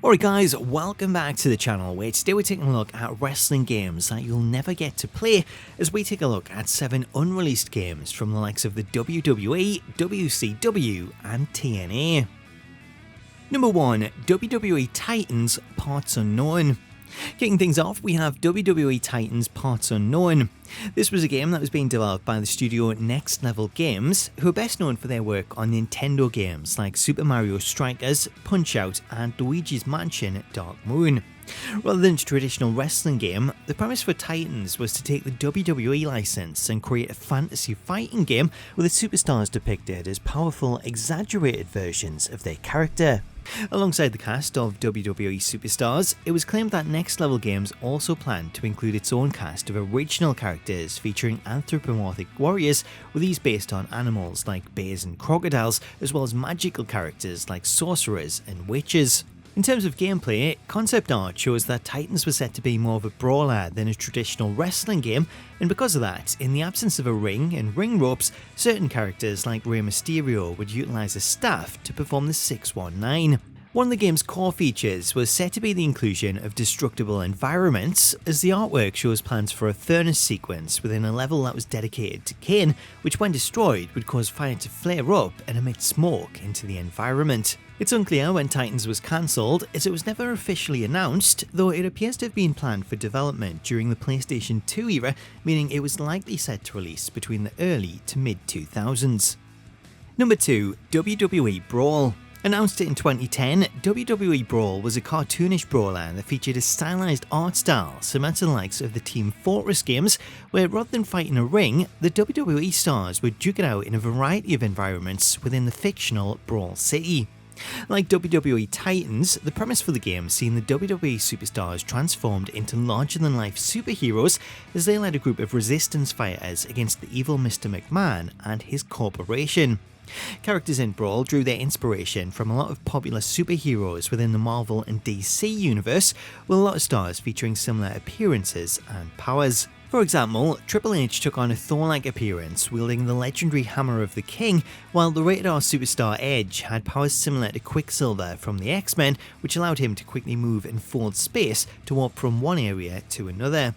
Alright guys, welcome back to the channel where today we're taking a look at wrestling games that you'll never get to play as we take a look at 7 unreleased games from the likes of the WWE, WCW and TNA. Number 1. WWE Titans Parts Unknown. Kicking things off, we have WWE Titans Parts Unknown. This was a game that was being developed by the studio Next Level Games, who are best known for their work on Nintendo games like Super Mario Strikers, Punch-Out and Luigi's Mansion Dark Moon. Rather than a traditional wrestling game, the premise for Titans was to take the WWE license and create a fantasy fighting game with the superstars depicted as powerful, exaggerated versions of their character. Alongside the cast of WWE superstars, it was claimed that Next Level Games also planned to include its own cast of original characters featuring anthropomorphic warriors, with these based on animals like bears and crocodiles, as well as magical characters like sorcerers and witches. In terms of gameplay, concept art shows that Titans was set to be more of a brawler than a traditional wrestling game, and because of that, in the absence of a ring and ring ropes, certain characters like Rey Mysterio would utilise a staff to perform the 619. One of the game's core features was set to be the inclusion of destructible environments, as the artwork shows plans for a furnace sequence within a level that was dedicated to Kane, which when destroyed would cause fire to flare up and emit smoke into the environment. It's unclear when Titans was cancelled, as it was never officially announced, though it appears to have been planned for development during the PlayStation 2 era, meaning it was likely set to release between the early to mid 2000s. Number 2. WWE Brawl. Announced in 2010, WWE Brawl was a cartoonish brawler that featured a stylized art style similar to the likes of the Team Fortress games, where rather than fight in a ring, the WWE stars would duke it out in a variety of environments within the fictional Brawl City. Like WWE Titans, the premise for the game seen the WWE superstars transformed into larger-than-life superheroes as they led a group of resistance fighters against the evil Mr. McMahon and his corporation. Characters in Brawl drew their inspiration from a lot of popular superheroes within the Marvel and DC universe, with a lot of stars featuring similar appearances and powers. For example, Triple H took on a Thor-like appearance wielding the legendary Hammer of the King, while the rated R superstar Edge had powers similar to Quicksilver from the X-Men, which allowed him to quickly move in fold space to warp from one area to another.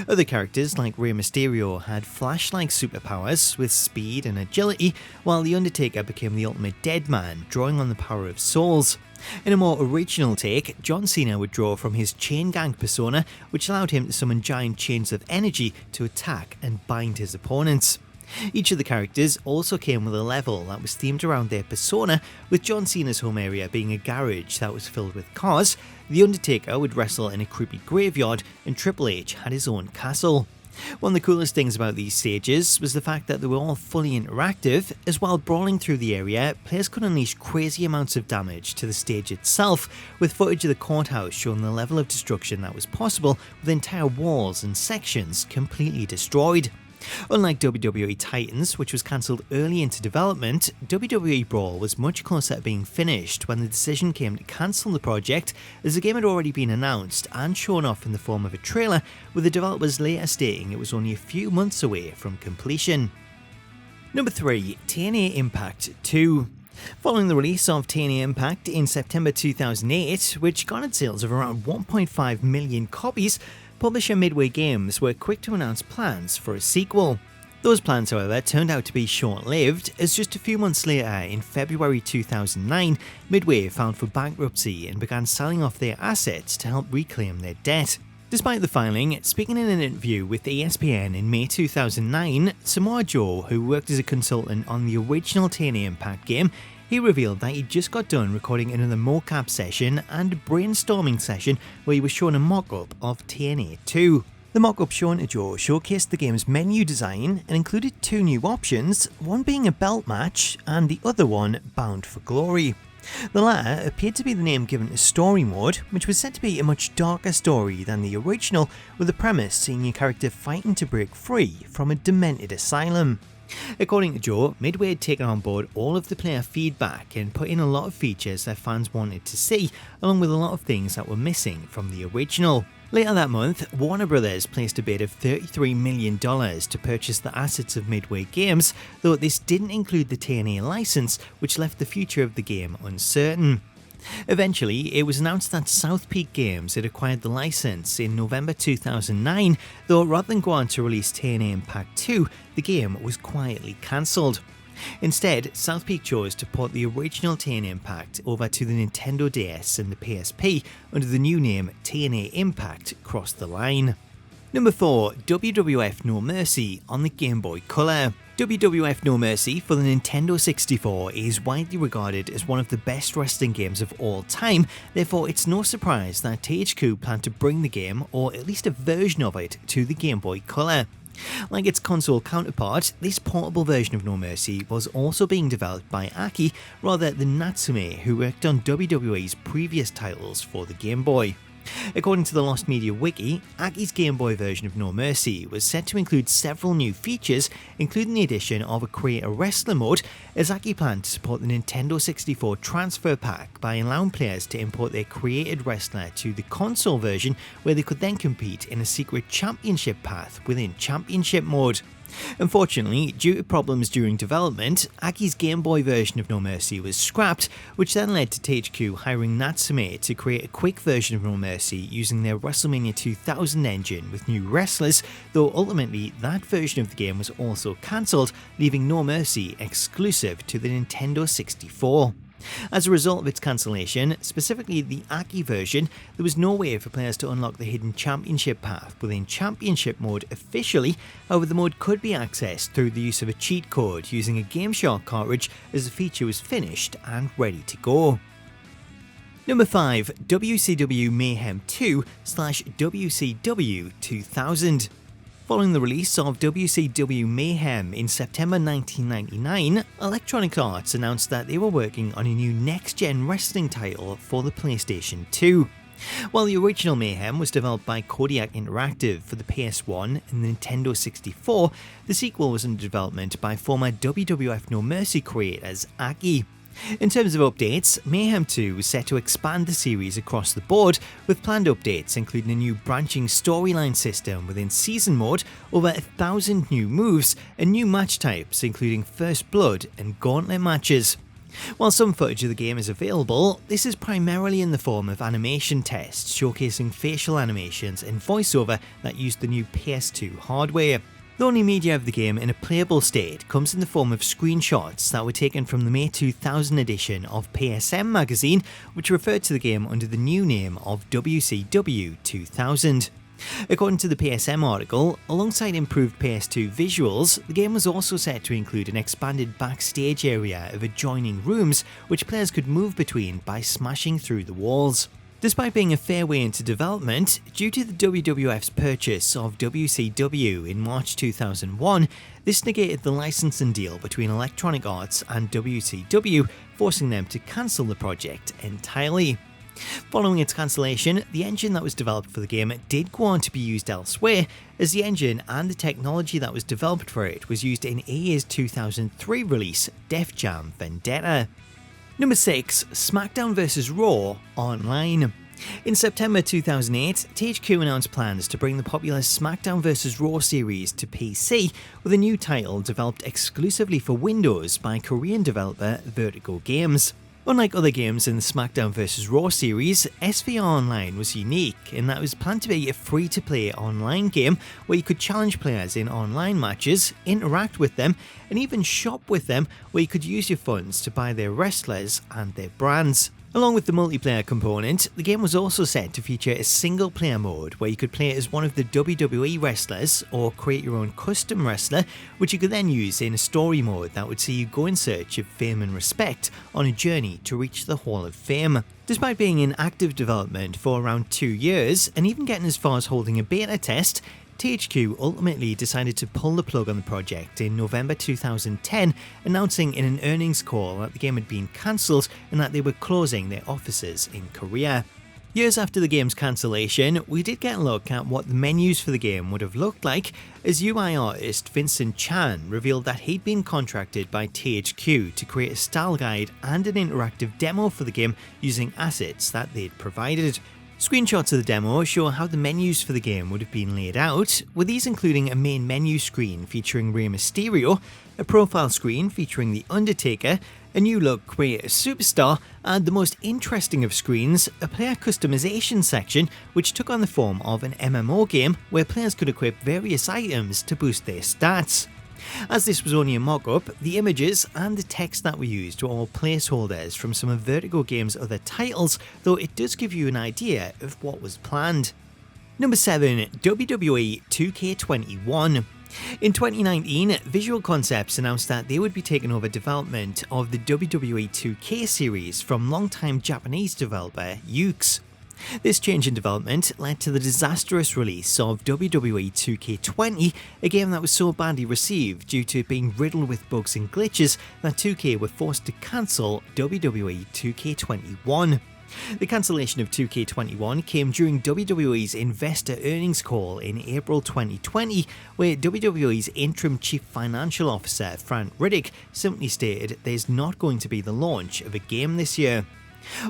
Other characters like Rey Mysterio had Flash-like superpowers with speed and agility, while The Undertaker became the ultimate dead man, drawing on the power of souls. In a more original take, John Cena would draw from his chain gang persona, which allowed him to summon giant chains of energy to attack and bind his opponents. Each of the characters also came with a level that was themed around their persona, with John Cena's home area being a garage that was filled with cars, The Undertaker would wrestle in a creepy graveyard, and Triple H had his own castle. One of the coolest things about these stages was the fact that they were all fully interactive, as while brawling through the area, players could unleash crazy amounts of damage to the stage itself, with footage of the courthouse showing the level of destruction that was possible, with entire walls and sections completely destroyed. Unlike WWE Titans, which was cancelled early into development, WWE Brawl was much closer to being finished when the decision came to cancel the project, as the game had already been announced and shown off in the form of a trailer, with the developers later stating it was only a few months away from completion. Number 3. TNA Impact 2. Following the release of TNA Impact in September 2008, which garnered sales of around 1.5 million copies, publisher Midway Games were quick to announce plans for a sequel. Those plans, however, turned out to be short-lived, as just a few months later, in February 2009, Midway filed for bankruptcy and began selling off their assets to help reclaim their debt. Despite the filing, speaking in an interview with ESPN in May 2009, Samoa Joe, who worked as a consultant on the original TNA Impact game, he revealed that he just got done recording another mocap session and brainstorming session where he was shown a mock-up of TNA 2. The mock-up shown to Joe showcased the game's menu design and included 2 new options, one being a belt match and the other one Bound for Glory. The latter appeared to be the name given to story mode, which was said to be a much darker story than the original, with the premise seeing your character fighting to break free from a demented asylum. According to Joe, Midway had taken on board all of the player feedback and put in a lot of features that fans wanted to see, along with a lot of things that were missing from the original. Later that month, Warner Bros. Placed a bid of $33 million to purchase the assets of Midway Games, though this didn't include the TNA license, which left the future of the game uncertain. Eventually, it was announced that South Peak Games had acquired the license in November 2009, though rather than go on to release TNA Impact 2, the game was quietly cancelled. Instead, South Peak chose to port the original TNA Impact over to the Nintendo DS and the PSP under the new name TNA Impact crossed the line. Number 4. WWF No Mercy on the Game Boy Color. WWF No Mercy for the Nintendo 64 is widely regarded as one of the best wrestling games of all time, therefore it's no surprise that THQ planned to bring the game, or at least a version of it, to the Game Boy Color. Like its console counterpart, this portable version of No Mercy was also being developed by Aki rather than Natsume, who worked on WWE's previous titles for the Game Boy. According to the Lost Media Wiki, Aki's Game Boy version of No Mercy was set to include several new features, including the addition of a Create a Wrestler mode, as Aki planned to support the Nintendo 64 transfer pack by allowing players to import their created wrestler to the console version, where they could then compete in a secret championship path within championship mode. Unfortunately, due to problems during development, Aki's Game Boy version of No Mercy was scrapped, which then led to THQ hiring Natsume to create a quick version of No Mercy using their WrestleMania 2000 engine with new wrestlers, though ultimately that version of the game was also cancelled, leaving No Mercy exclusive to the Nintendo 64. As a result of its cancellation, specifically the Aki version, there was no way for players to unlock the hidden championship path within championship mode officially. However, the mode could be accessed through the use of a cheat code using a GameShark cartridge as the feature was finished and ready to go. Number 5. WCW Mayhem 2/WCW 2000. Following the release of WCW Mayhem in September 1999, Electronic Arts announced that they were working on a new next-gen wrestling title for the PlayStation 2. While the original Mayhem was developed by Kodiak Interactive for the PS1 and the Nintendo 64, the sequel was under development by former WWF No Mercy creators Aki. In terms of updates, Mayhem 2 was set to expand the series across the board, with planned updates including a new branching storyline system within season mode, over 1,000 new moves, and new match types including First Blood and Gauntlet matches. While some footage of the game is available, this is primarily in the form of animation tests showcasing facial animations and voiceover that use the new PS2 hardware. The only media of the game in a playable state comes in the form of screenshots that were taken from the May 2000 edition of PSM magazine, which referred to the game under the new name of WCW 2000. According to the PSM article, alongside improved PS2 visuals, the game was also set to include an expanded backstage area of adjoining rooms which players could move between by smashing through the walls. Despite being a fair way into development, due to the WWF's purchase of WCW in March 2001, this negated the licensing deal between Electronic Arts and WCW, forcing them to cancel the project entirely. Following its cancellation, the engine that was developed for the game did go on to be used elsewhere, as the engine and the technology that was developed for it was used in EA's 2003 release, Def Jam Vendetta. Number 6. Smackdown vs Raw Online. In September 2008, THQ announced plans to bring the popular Smackdown vs Raw series to PC with a new title developed exclusively for Windows by Korean developer Vertigo Games. Unlike other games in the Smackdown vs Raw series, SVR Online was unique in that it was planned to be a free-to-play online game where you could challenge players in online matches, interact with them, and even shop with them, where you could use your funds to buy their wrestlers and their brands. Along with the multiplayer component, the game was also set to feature a single-player mode where you could play as one of the WWE wrestlers or create your own custom wrestler, which you could then use in a story mode that would see you go in search of fame and respect on a journey to reach the Hall of Fame. Despite being in active development for around 2 years, and even getting as far as holding a beta test, THQ ultimately decided to pull the plug on the project in November 2010, announcing in an earnings call that the game had been cancelled and that they were closing their offices in Korea. Years after the game's cancellation, we did get a look at what the menus for the game would have looked like, as UI artist Vincent Chan revealed that he'd been contracted by THQ to create a style guide and an interactive demo for the game using assets that they'd provided. Screenshots of the demo show how the menus for the game would have been laid out, with these including a main menu screen featuring Rey Mysterio, a profile screen featuring The Undertaker, a new look Creator Superstar, and the most interesting of screens, a player customization section which took on the form of an MMO game where players could equip various items to boost their stats. As this was only a mock-up, the images and the text that were used were all placeholders from some of Vertigo Games' other titles, though it does give you an idea of what was planned. Number 7. WWE 2K21. In 2019, Visual Concepts announced that they would be taking over development of the WWE 2K series from longtime Japanese developer Yuke's. This change in development led to the disastrous release of WWE 2K20, a game that was so badly received due to it being riddled with bugs and glitches that 2K were forced to cancel WWE 2K21. The cancellation of 2K21 came during WWE's investor earnings call in April 2020, where WWE's interim chief financial officer, Frank Riddick, simply stated there's not going to be the launch of a game this year.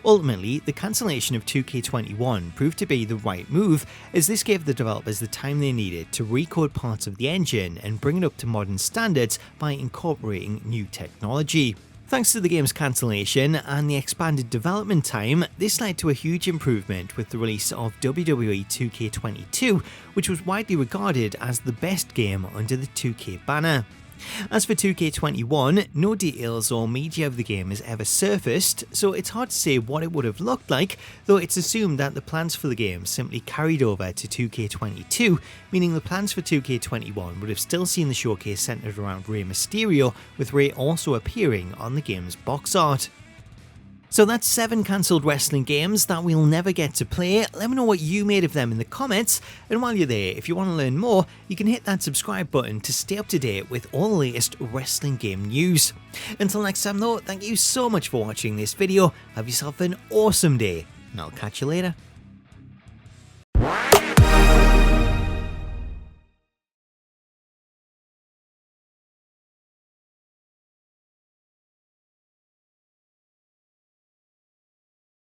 Ultimately, the cancellation of 2K21 proved to be the right move, as this gave the developers the time they needed to recode parts of the engine and bring it up to modern standards by incorporating new technology. Thanks to the game's cancellation and the expanded development time, this led to a huge improvement with the release of WWE 2K22, which was widely regarded as the best game under the 2K banner. As for 2K21, no details or media of the game has ever surfaced, so it's hard to say what it would have looked like, though it's assumed that the plans for the game simply carried over to 2K22, meaning the plans for 2K21 would have still seen the showcase centered around Rey Mysterio, with Rey also appearing on the game's box art. So that's 7 cancelled wrestling games that we'll never get to play. Let me know what you made of them in the comments, and while you're there, if you want to learn more, you can hit that subscribe button to stay up to date with all the latest wrestling game news. Until next time though, thank you so much for watching this video, have yourself an awesome day, and I'll catch you later.